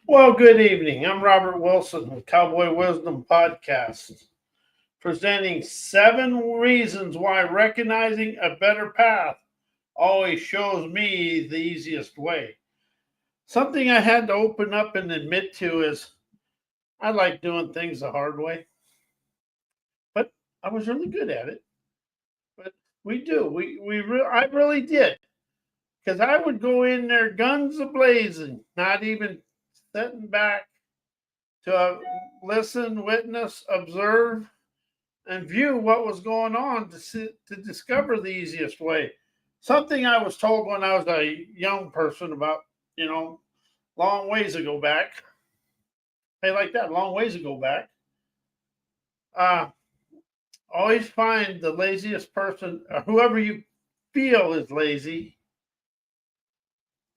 Well, good evening. I'm Robert Wilson with Cowboy Wisdom Podcast, presenting 7 reasons why recognizing a better path always shows me the easiest way. Something I had to open up and admit to is I like doing things the hard way, but I was really good at it. But we do. I really did. Because I would go in there guns a blazing, not even sitting back to listen, witness, observe, and view what was going on to discover the easiest way. Something I was told when I was a young person about, you know, long ways ago back. Hey, like that, long ways ago back. Uh, Always find the laziest person, or whoever you feel is lazy,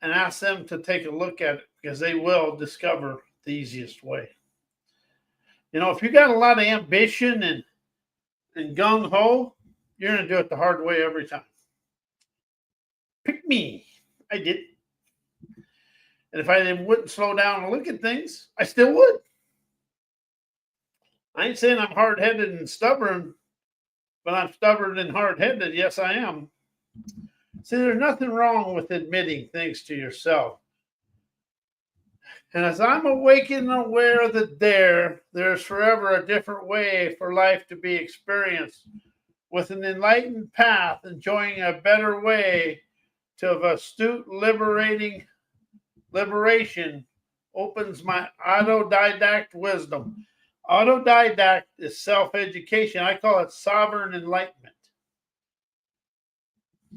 and ask them to take a look at it because they will discover the easiest way. If you got a lot of ambition and gung ho, you're going to do it the hard way every time. Pick me. I did. And if I wouldn't slow down and look at things, I still would. I ain't saying I'm hard headed and stubborn, but I'm stubborn and hard headed. Yes, I am. See, there's nothing wrong with admitting things to yourself. And as I'm awakened and aware that there's forever a different way for life to be experienced with an enlightened path, enjoying a better way to of astute liberation opens my autodidact wisdom. Autodidact is self-education. I call it sovereign enlightenment.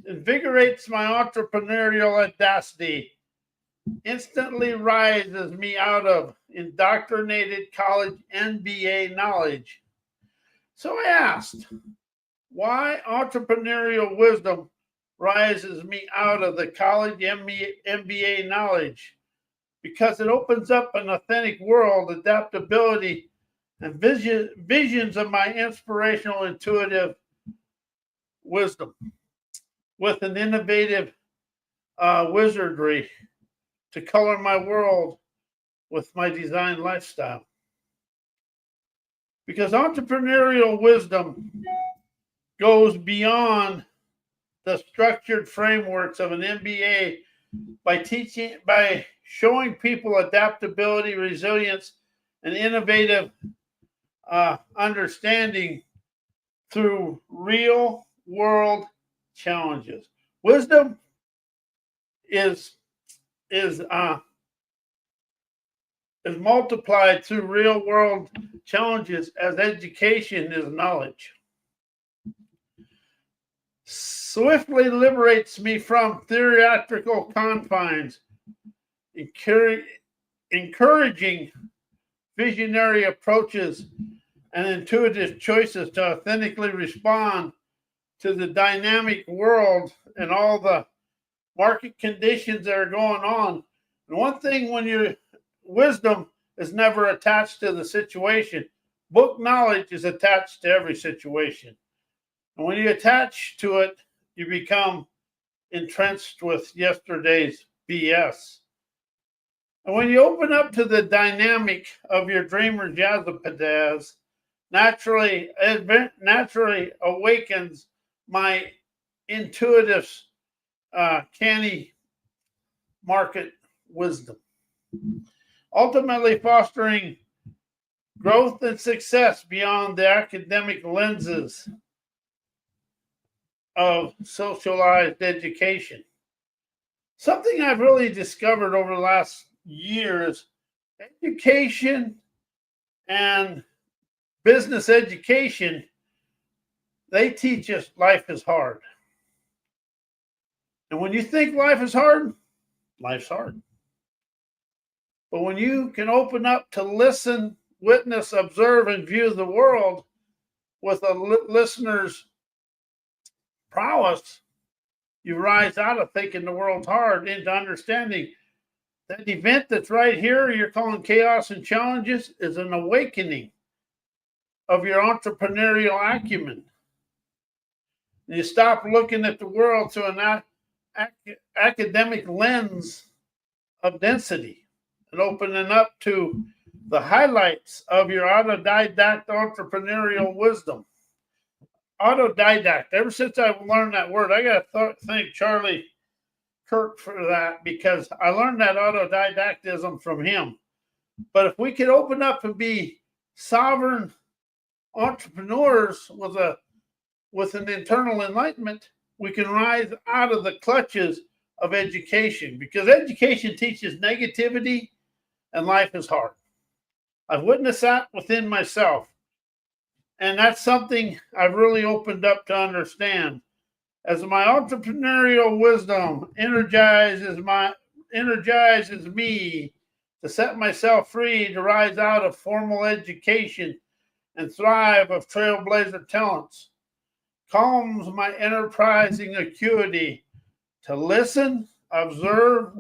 Invigorates my entrepreneurial audacity, instantly rises me out of indoctrinated college MBA knowledge. So I asked, why entrepreneurial wisdom rises me out of the college MBA knowledge? Because it opens up an authentic world, adaptability, and visions of my inspirational, intuitive wisdom with an innovative wizardry to color my world with my design lifestyle. Because entrepreneurial wisdom goes beyond the structured frameworks of an MBA by showing people adaptability, resilience, and innovative understanding through real world challenges. Wisdom is multiplied through real world challenges as education is knowledge. Swiftly liberates me from theoretical confines, encouraging visionary approaches and intuitive choices to authentically respond to the dynamic world and all the market conditions that are going on. And one thing, when your wisdom is never attached to the situation, book knowledge is attached to every situation. And when you attach to it, you become entrenched with yesterday's BS. And when you open up to the dynamic of your dreamer jazzapaz, naturally awakens my intuitive, canny market wisdom, ultimately fostering growth and success beyond the academic lenses of socialized education. Something I've really discovered over the last years: education and business education, they teach us life is hard. And when you think life is hard, life's hard. But when you can open up to listen, witness, observe, and view the world with a listener's prowess, you rise out of thinking the world's hard into understanding that event that's right here, you're calling chaos and challenges, is an awakening of your entrepreneurial acumen. And you stop looking at the world through an academic lens of density, and opening up to the highlights of your autodidact entrepreneurial wisdom. Autodidact. Ever since I've learned that word, I got to thank Charlie Kirk for that, because I learned that autodidactism from him. But if we could open up and be sovereign entrepreneurs with an internal enlightenment, we can rise out of the clutches of education, because education teaches negativity and life is hard. I've witnessed that within myself. And that's something I've really opened up to understand. As my entrepreneurial wisdom energizes me to set myself free to rise out of formal education and thrive of trailblazer talents, calms my enterprising acuity to listen, observe,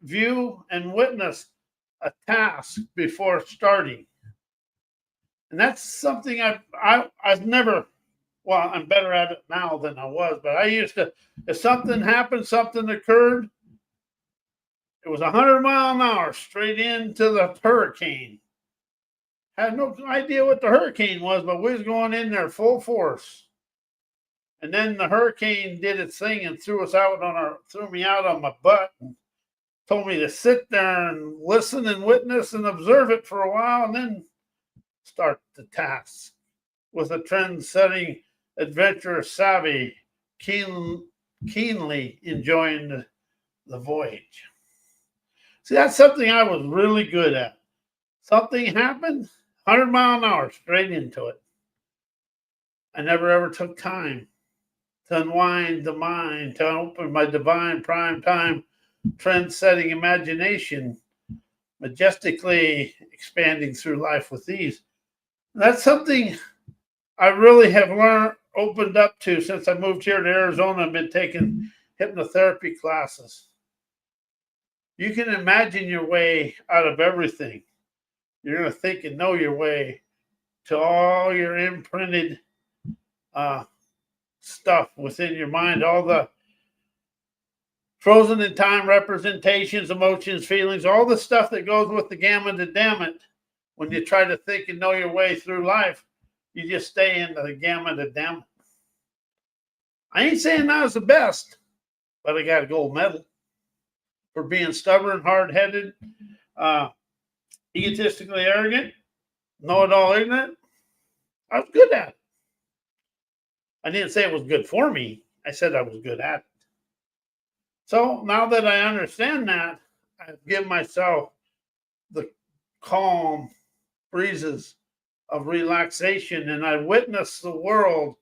view, and witness a task before starting. And that's something I've never, well, I'm better at it now than I was, but I used to, if something happened, something occurred, it was 100 miles an hour straight into the hurricane. Had no idea what the hurricane was, but we was going in there full force. And then the hurricane did its thing and threw me out on my butt and told me to sit there and listen and witness and observe it for a while, and then start the task with a trend-setting adventurer savvy, keenly enjoying the voyage. See, that's something I was really good at. Something happened, 100 mile an hour, straight into it. I never ever took time to unwind the mind, to open my divine prime time, trend-setting imagination, majestically expanding through life with ease. That's something I really have opened up to since I moved here to Arizona and been taking hypnotherapy classes. You can imagine your way out of everything. You're going to think and know your way to all your imprinted stuff within your mind, all the frozen in time representations, emotions, feelings, all the stuff that goes with the gamut and damn it. When you try to think and know your way through life, you just stay in the gamut and damn it. I ain't saying I was the best, but I got a gold medal for being stubborn, hard-headed, egotistically arrogant, know-it-all ignorant. I was good at it. I didn't say it was good for me. I said I was good at it. So now that I understand that, I've given myself the calm breezes of relaxation, and I witness the world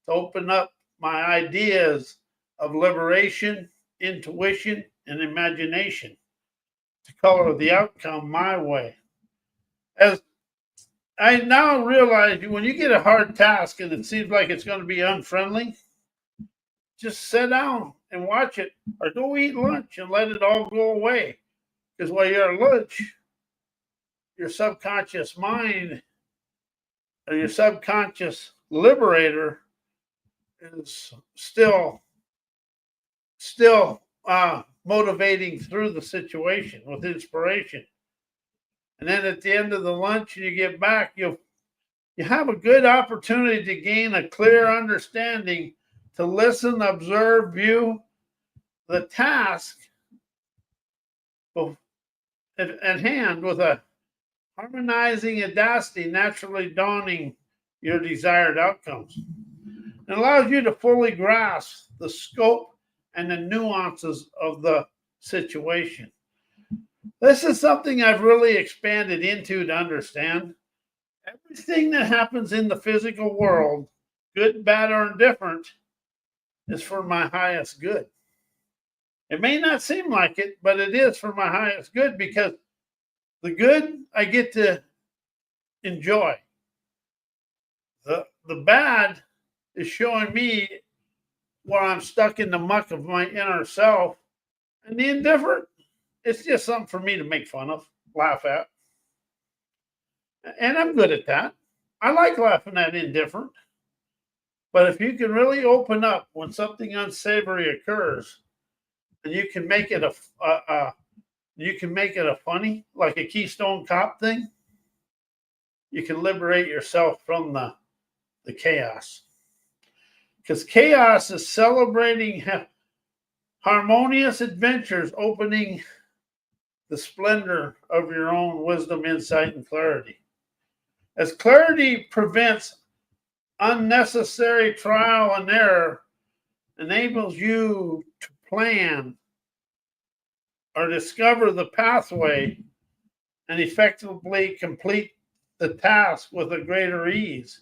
to open up my ideas of liberation, intuition, and imagination to color the outcome my way. As I now realize, when you get a hard task and it seems like it's going to be unfriendly, just sit down and watch it, or go eat lunch and let it all go away. Because while you're at lunch, your subconscious mind or your subconscious liberator is still motivating through the situation with inspiration. And then at the end of the lunch, and you get back, you have a good opportunity to gain a clear understanding, to listen, observe, view the task at hand with a harmonizing audacity, naturally dawning your desired outcomes. It allows you to fully grasp the scope and the nuances of the situation. This is something I've really expanded into to understand. Everything that happens in the physical world, good, bad, or indifferent, is for my highest good. It may not seem like it, but it is for my highest good, because the good I get to enjoy. The bad is showing me where I'm stuck in the muck of my inner self. And the indifferent, it's just something for me to make fun of, laugh at. And I'm good at that. I like laughing at indifferent. But if you can really open up when something unsavory occurs, and you can make it You can make it a funny, like a Keystone Cop thing. You can liberate yourself from the chaos. Because chaos is celebrating harmonious adventures, opening the splendor of your own wisdom, insight, and clarity. As clarity prevents unnecessary trial and error, enables you to plan or discover the pathway and effectively complete the task with a greater ease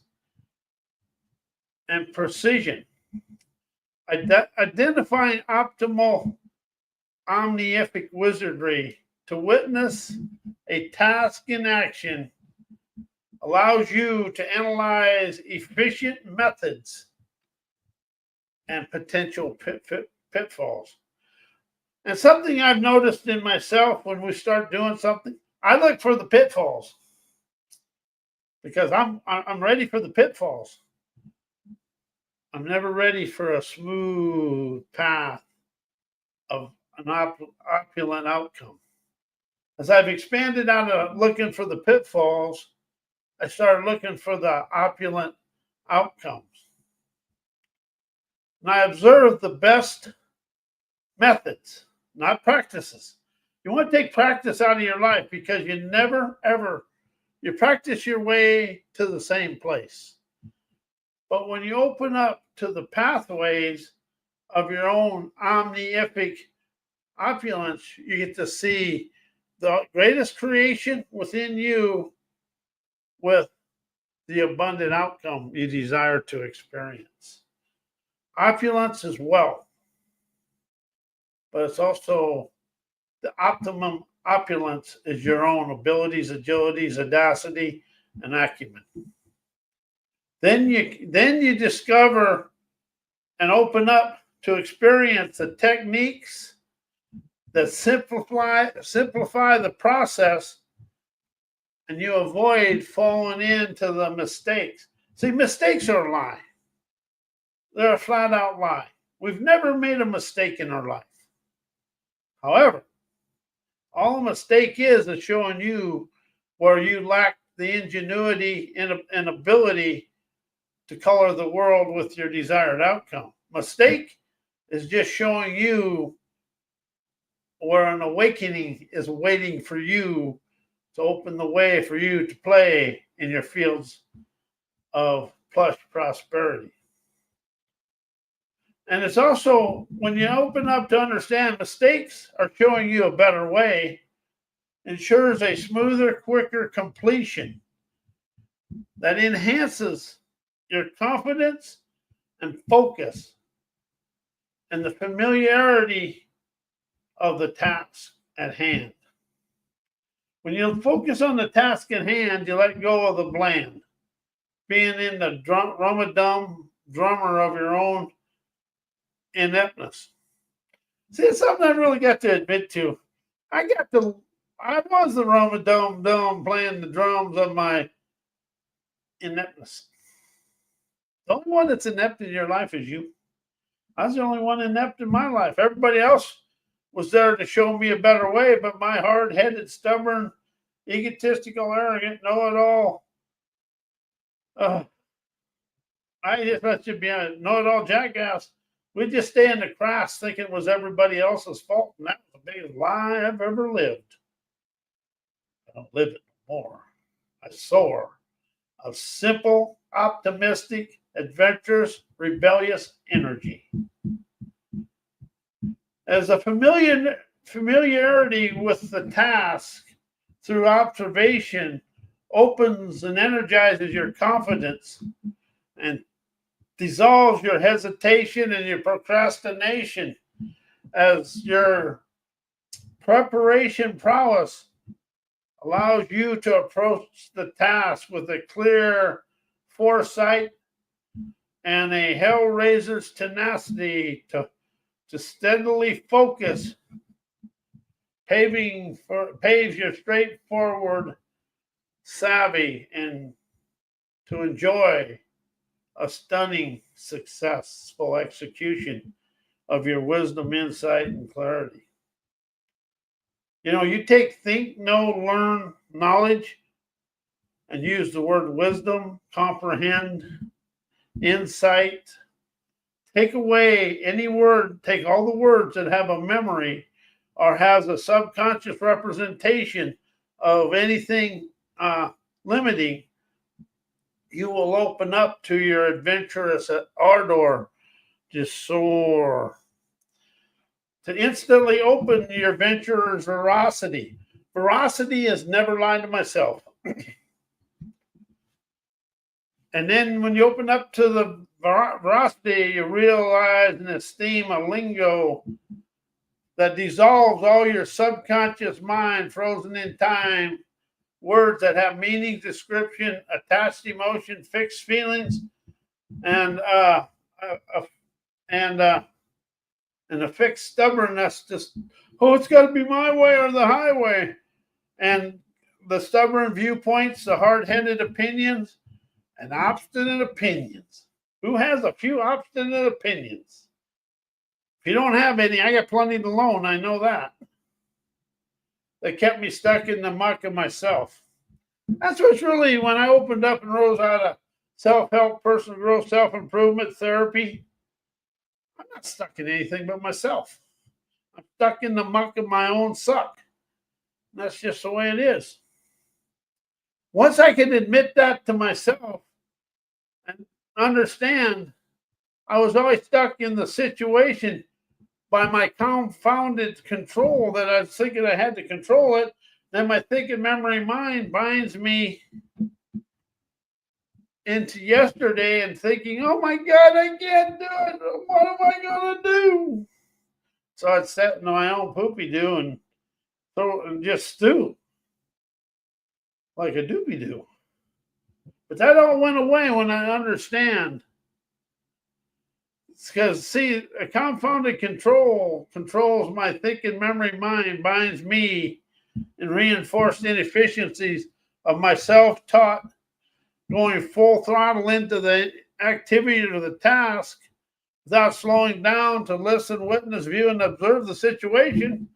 and precision. Identifying optimal omnific wizardry to witness a task in action allows you to analyze efficient methods and potential pitfalls. And something I've noticed in myself when we start doing something, I look for the pitfalls because I'm ready for the pitfalls. I'm never ready for a smooth path of an opulent outcome. As I've expanded out of looking for the pitfalls, I started looking for the opulent outcomes. And I observed the best methods, not practices. You want to take practice out of your life because you never, ever, you practice your way to the same place. But when you open up to the pathways of your own omnific opulence, you get to see the greatest creation within you with the abundant outcome you desire to experience. Opulence is wealth, but it's also the optimum opulence is your own abilities, agilities, audacity, and acumen. Then you discover and open up to experience the techniques that simplify the process, and you avoid falling into the mistakes. See, mistakes are a lie. They're a flat out lie. We've never made a mistake in our life. However, all a mistake is showing you where you lack the ingenuity and ability to color the world with your desired outcome. Mistake is just showing you where an awakening is waiting for you to open the way for you to play in your fields of plush prosperity. And it's also when you open up to understand mistakes are showing you a better way, ensures a smoother, quicker completion that enhances your confidence and focus and the familiarity of the task at hand. When you focus on the task at hand, you let go of the bland, being in the rum-a-dum drummer of your own ineptness. See, it's something I really got to admit to. I was the rum-a-dum playing the drums of my ineptness. The only one that's inept in your life is you. I was the only one inept in my life. Everybody else was there to show me a better way, but my hard-headed, stubborn, egotistical, arrogant, know-it-all, I just let you be a know-it-all jackass. We just stay in the class thinking it was everybody else's fault, and that was the biggest lie I've ever lived. I don't live it no more. I soar. Of simple, optimistic, adventurous, rebellious energy. As a familiarity with the task through observation opens and energizes your confidence and dissolves your hesitation and your procrastination, as your preparation prowess allows you to approach the task with a clear foresight and a hellraiser's tenacity to steadily focus, paves your straightforward savvy and to enjoy a stunning, successful execution of your wisdom, insight, and clarity. You take think, know, learn, knowledge, and use the word wisdom, comprehend, insight. Take away any word, take all the words that have a memory or has a subconscious representation of anything limiting. You will open up to your adventurous ardor to soar, to instantly open your adventurer's veracity. Veracity is never lying to myself. And then when you open up to the veracity, you realize and esteem a lingo that dissolves all your subconscious mind frozen in time, words that have meaning, description, attached emotion, fixed feelings, and a fixed stubbornness. Just, it's got to be my way or the highway. And the stubborn viewpoints, the hardheaded opinions, and obstinate opinions. Who has a few obstinate opinions? If you don't have any, I got plenty to loan. I know that. They kept me stuck in the muck of myself. That's what's really, when I opened up and rose out of self-help, personal growth, self-improvement, therapy, I'm not stuck in anything but myself. I'm stuck in the muck of my own suck. And that's just the way it is. Once I can admit that to myself and understand I was always stuck in the situation by my confounded control, that I was thinking I had to control it, then my thinking memory mind binds me into yesterday and thinking, oh my God, I can't do it. What am I going to do? So I'd sit in my own poopy doo and just stew like a doobie doo. But that all went away when I understand. It's because, see, a confounded control controls my thinking memory mind, binds me in reinforced inefficiencies of my self-taught going full throttle into the activity or the task without slowing down to listen, witness, view, and observe the situation.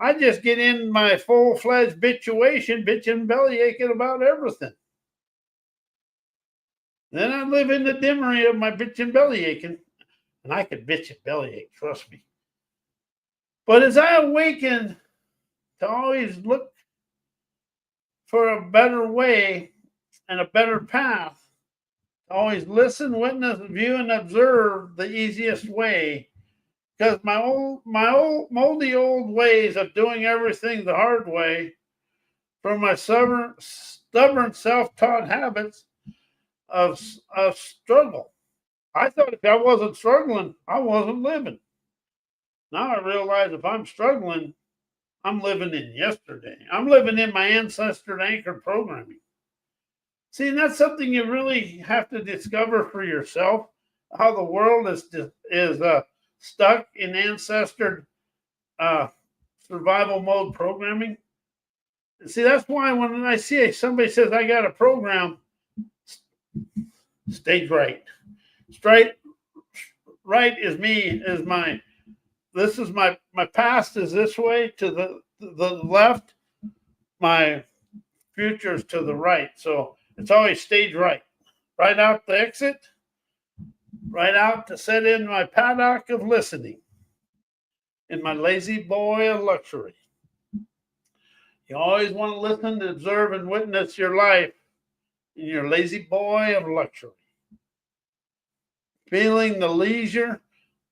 I just get in my full-fledged bitchuation, bitching, belly aching about everything. Then I live in the dimmery of my bitching, belly aching, and I could bitch and belly ache, trust me. But as I awaken to always look for a better way and a better path, to always listen, witness, view, and observe the easiest way, because my old moldy old ways of doing everything the hard way, from my stubborn self-taught habits of struggle. I thought if I wasn't struggling, I wasn't living. Now I realize if I'm struggling, I'm living in yesterday. I'm living in my ancestor anchored programming. See, and that's something you really have to discover for yourself, how the world is stuck in ancestor survival mode programming. And see, that's why when I see somebody says, I got a program, stage right. Straight right is me, this is my past is this way to the left, my future is to the right. So it's always stage right. Right out the exit, right out to set in my paddock of listening, in my lazy boy of luxury. You always want to listen, to observe, and witness your life in your lazy boy of luxury. Feeling the leisure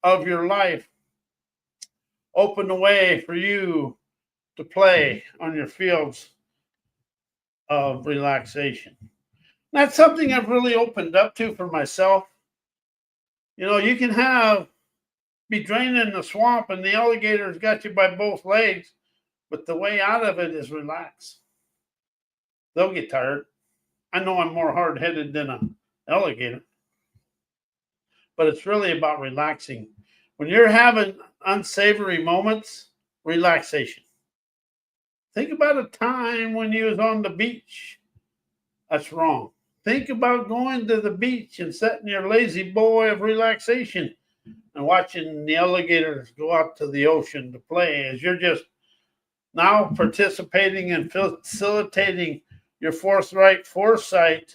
of your life open the way for you to play on your fields of relaxation. That's something I've really opened up to for myself. You can be draining the swamp and the alligator's got you by both legs, but the way out of it is relax. They'll get tired. I know I'm more hard-headed than an alligator, but it's really about relaxing. When you're having unsavory moments, relaxation. Think about a time when you was on the beach. That's wrong. Think about going to the beach and setting your lazy boy of relaxation and watching the alligators go out to the ocean to play as you're just now participating in facilitating your forthright foresight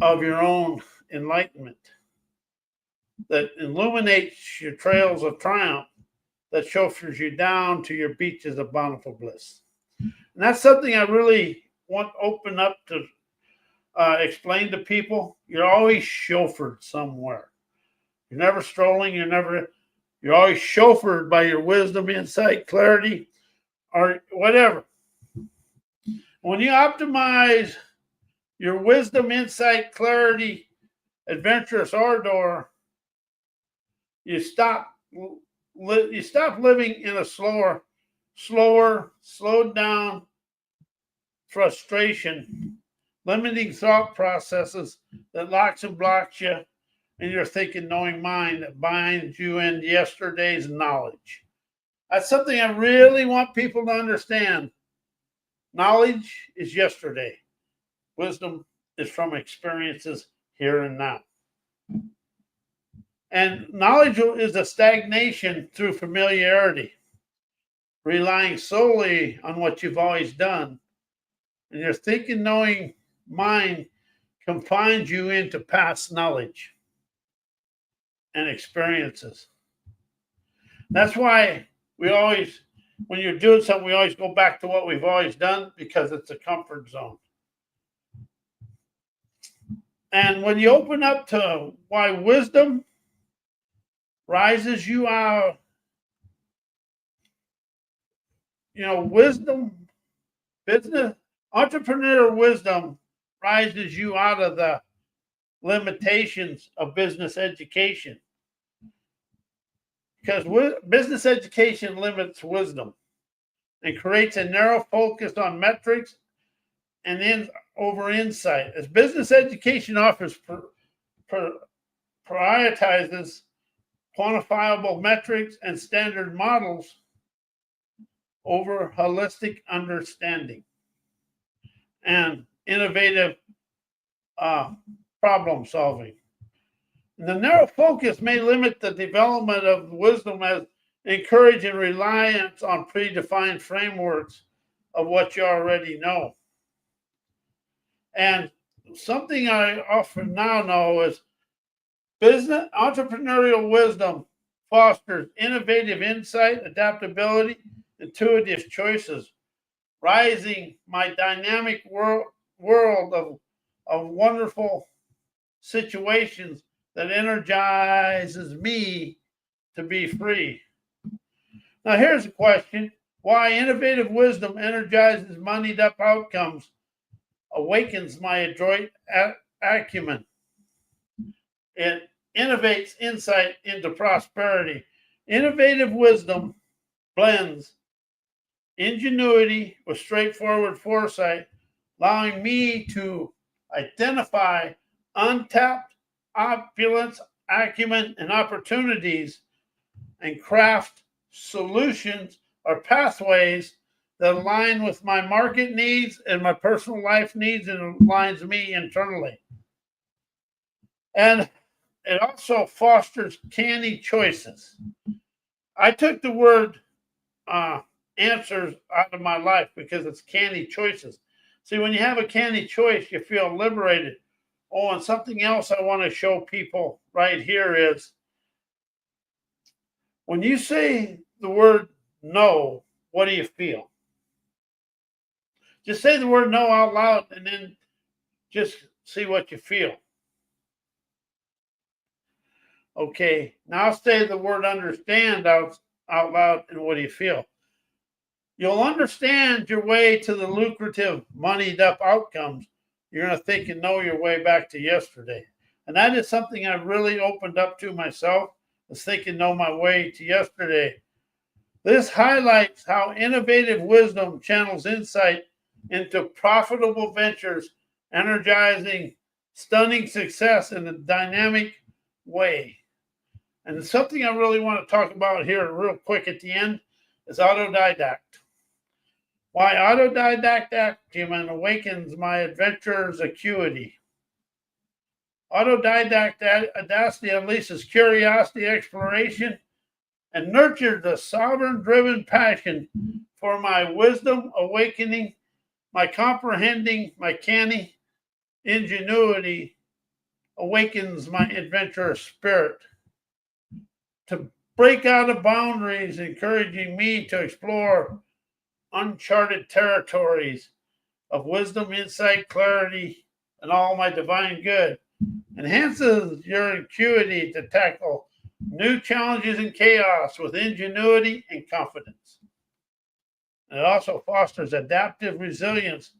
of your own enlightenment that illuminates your trails of triumph, that chauffeurs you down to your beaches of bountiful bliss. And that's something I really want to open up to explain to people. You're always chauffeured somewhere. You're never strolling. You're always chauffeured by your wisdom, insight, clarity, or whatever. When you optimize your wisdom, insight, clarity, adventurous ardor, you stop living in a slowed down frustration, limiting thought processes that locks and blocks you in your thinking, knowing mind that binds you in yesterday's knowledge. That's something I really want people to understand. Knowledge is yesterday. Wisdom is from experiences here and now. And knowledge is a stagnation through familiarity, relying solely on what you've always done. And your thinking, knowing mind confines you into past knowledge and experiences. That's why we always, when you're doing something, we always go back to what we've always done because it's a comfort zone. And when you open up to why wisdom rises you out, wisdom, business, entrepreneurial wisdom rises you out of the limitations of business education. Because business education limits wisdom and creates a narrow focus on metrics and then over insight. As business education offers prioritizes quantifiable metrics and standard models over holistic understanding and innovative problem solving. And the narrow focus may limit the development of wisdom as encouraging reliance on predefined frameworks of what you already know. And something I often now know is business entrepreneurial wisdom fosters innovative insight, adaptability, intuitive choices, rising my dynamic world of wonderful situations that energizes me to be free. Now, here's a question. Why innovative wisdom energizes moneyed up outcomes, awakens my adroit acumen. It innovates insight into prosperity. Innovative wisdom blends ingenuity with straightforward foresight, allowing me to identify untapped opulence, acumen, and opportunities and craft solutions or pathways that align with my market needs and my personal life needs and aligns me internally. And it also fosters canny choices. I took the word answers out of my life because it's canny choices. See, when you have a canny choice, you feel liberated. Oh, and something else I want to show people right here is when you say the word no, what do you feel? Just say the word no out loud and then just see what you feel. Okay, now say the word understand out loud and what do you feel? You'll understand your way to the lucrative, moneyed up outcomes. You're going to think and know your way back to yesterday. And that is something I've really opened up to myself, is think and know my way to yesterday. This highlights how innovative wisdom channels insight into profitable ventures, energizing stunning success in a dynamic way. And something I really want to talk about here real quick at the end is autodidact. Why autodidact acumen awakens my adventurer's acuity. Autodidact audacity unleashes curiosity, exploration, and nurtures the sovereign-driven passion for my wisdom awakening, my comprehending, my canny ingenuity awakens my adventurous spirit to break out of boundaries, encouraging me to explore uncharted territories of wisdom, insight, clarity, and all my divine good. Enhances your acuity to tackle new challenges and chaos with ingenuity and confidence. And it also fosters adaptive resilience,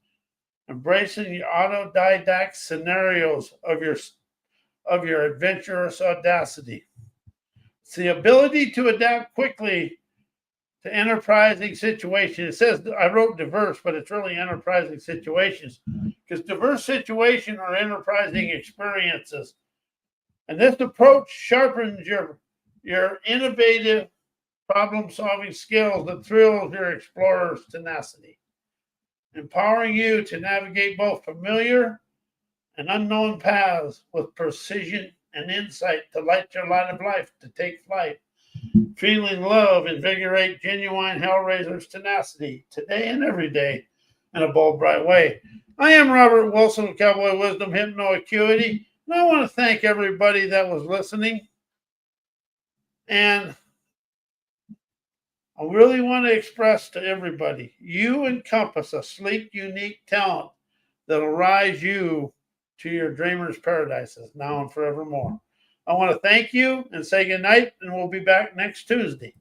embracing your autodidact scenarios of your adventurous audacity. It's the ability to adapt quickly to enterprising situations. It says I wrote diverse, but it's really enterprising situations, because diverse situations are enterprising experiences. And this approach sharpens your innovative problem-solving skills that thrills your explorer's tenacity, empowering you to navigate both familiar and unknown paths with precision and insight to light your light of life to take flight. Feeling love invigorate genuine Hellraiser's tenacity today and every day in a bold, bright way. I am Robert Wilson with Cowboy Wisdom Hypno Acuity, and I want to thank everybody that was listening. And I really want to express to everybody, you encompass a sleek, unique talent that'll rise you to your dreamer's paradises now and forevermore. I want to thank you and say good night, and we'll be back next Tuesday.